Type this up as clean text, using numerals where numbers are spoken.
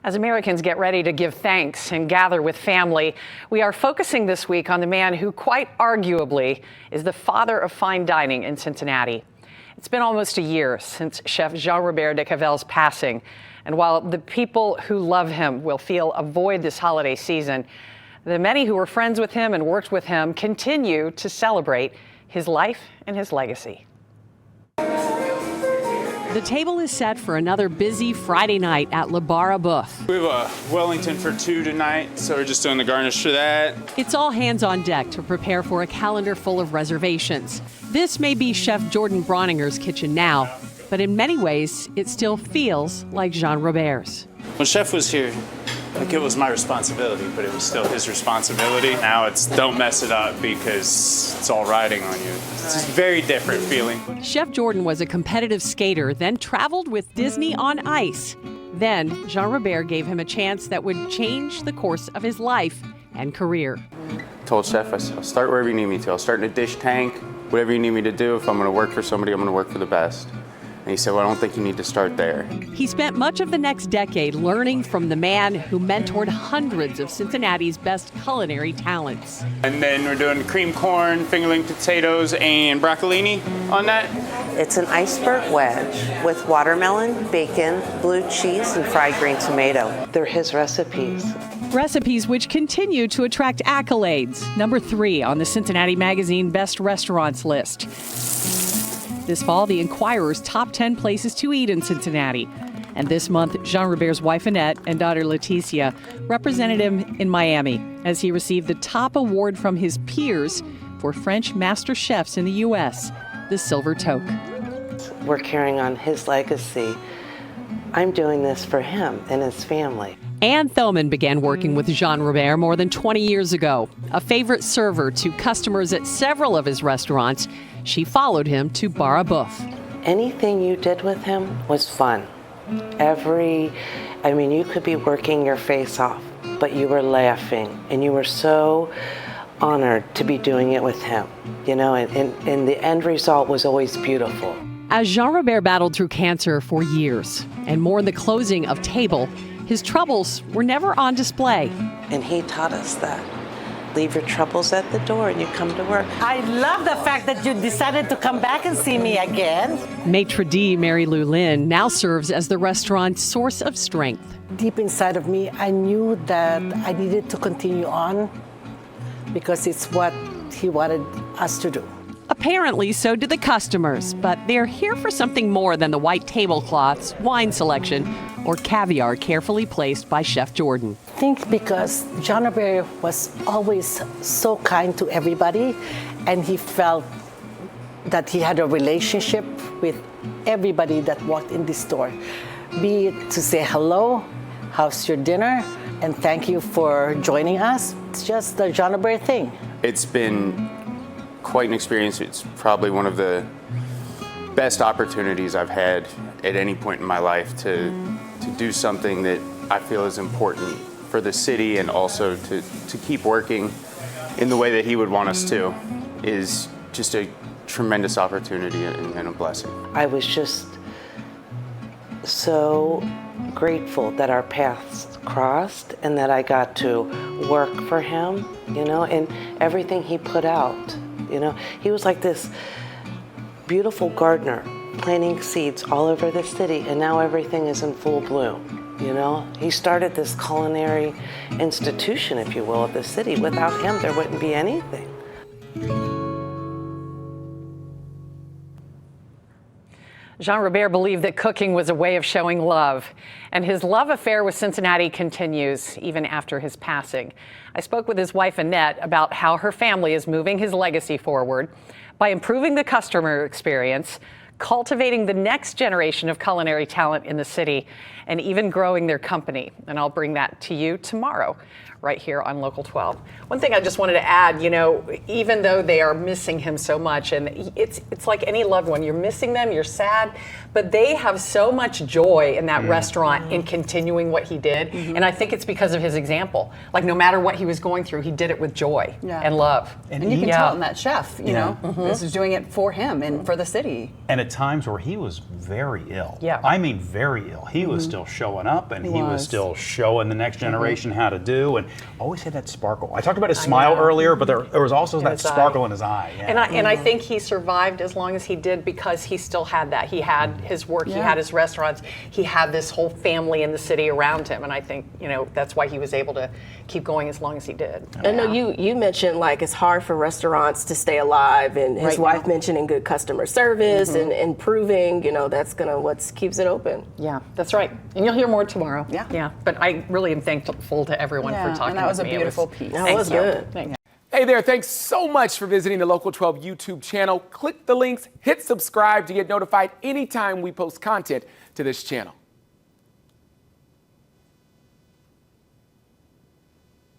As Americans get ready to give thanks and gather with family, we are focusing this week on the man who quite arguably is the father of fine dining in Cincinnati. It's been almost a year since Chef Jean-Robert de Cavel's passing, and while the people who love him will feel a void this holiday season, the many who were friends with him and worked with him continue to celebrate his life and his legacy. The table is set for another busy Friday night at Le Bar à Boeuf. We have a Wellington for 2 tonight, so we're just doing the garnish for that. It's all hands on deck to prepare for a calendar full of reservations. This may be Chef Jordan Bronninger's kitchen now, but in many ways, it still feels like Jean-Robert's. When Chef was here, it was my responsibility, but it was still his responsibility. Now it's don't mess it up because it's all riding on you. It's just a very different feeling. Chef Jordan was a competitive skater, then traveled with Disney on ice. Then Jean-Robert gave him a chance that would change the course of his life and career. I told Chef, I'll start wherever you need me to. I'll start in a dish tank, whatever you need me to do. If I'm going to work for somebody, I'm going to work for the best. And he said, well, I don't think you need to start there. He spent much of the next decade learning from the man who mentored hundreds of Cincinnati's best culinary talents. And then we're doing cream corn, fingerling potatoes, and broccolini on that. It's an iceberg wedge with watermelon, bacon, blue cheese, and fried green tomato. They're his recipes. Recipes which continue to attract accolades. Number 3 on the Cincinnati Magazine Best Restaurants list. This fall, the Enquirer's top 10 places to eat in Cincinnati. And this month, Jean-Robert's wife Annette and daughter Leticia represented him in Miami as he received the top award from his peers for French master chefs in the U.S., the Silver Toque. We're carrying on his legacy. I'm doing this for him and his family. Ann Thoman began working with Jean-Robert more than 20 years ago. A favorite server to customers at several of his restaurants, she followed him to Bar à Boeuf. Anything you did with him was fun. You could be working your face off, but you were laughing, and you were so honored to be doing it with him, and the end result was always beautiful. As Jean-Robert battled through cancer for years, and mourned the closing of Table, his troubles were never on display. And he taught us that. Leave your troubles at the door and you come to work. I love the fact that you decided to come back and see me again. Maitre d' Mary Lou Lynn now serves as the restaurant's source of strength. Deep inside of me, I knew that I needed to continue on because it's what he wanted us to do. Apparently, so did the customers, but they're here for something more than the white tablecloths, wine selection, or caviar carefully placed by Chef Jordan. I think because Jean-Robert was always so kind to everybody, and he felt that he had a relationship with everybody that walked in this store. Be it to say hello, how's your dinner, and thank you for joining us. It's just the Jean-Robert thing. It's been quite an experience. It's probably one of the best opportunities I've had at any point in my life to do something that I feel is important for the city, and also to keep working in the way that he would want us to is just a tremendous opportunity and a blessing. I was just so grateful that our paths crossed and that I got to work for him, and everything he put out. He was like this beautiful gardener planting seeds all over the city, and now everything is in full bloom. He started this culinary institution, if you will, of the city. Without him, there wouldn't be anything. Jean-Robert believed that cooking was a way of showing love, and his love affair with Cincinnati continues even after his passing. I spoke with his wife Annette about how her family is moving his legacy forward by improving the customer experience, cultivating the next generation of culinary talent in the city, and even growing their company. And I'll bring that to you tomorrow, right here on Local 12. One thing I just wanted to add, even though they are missing him so much, and it's like any loved one, you're missing them, you're sad, but they have so much joy in that restaurant in continuing what he did. And I think it's because of his example. Like, no matter what he was going through, he did it with joy and love. And you can tell in that chef, this is doing it for him and for the city. And a had times where he was very ill. Yeah. I mean, very ill. He was still showing up, and he was still showing the next generation how to do, and always had that sparkle. I talked about his smile earlier, but there was also that sparkle in his eye. Yeah. And I think he survived as long as he did because he still had that. He had his work, he had his restaurants, he had this whole family in the city around him, and I think, you know, that's why he was able to keep going as long as he did. I know you mentioned like it's hard for restaurants to stay alive, and his wife mentioning good customer service and improving, you know, that's what keeps it open. Yeah, that's right. And you'll hear more tomorrow. Yeah. But I really am thankful to everyone for talking and that was a with me. beautiful piece. That was good. Thank you. Hey there, thanks so much for visiting the Local 12 YouTube channel. Click the links, hit subscribe to get notified anytime we post content to this channel.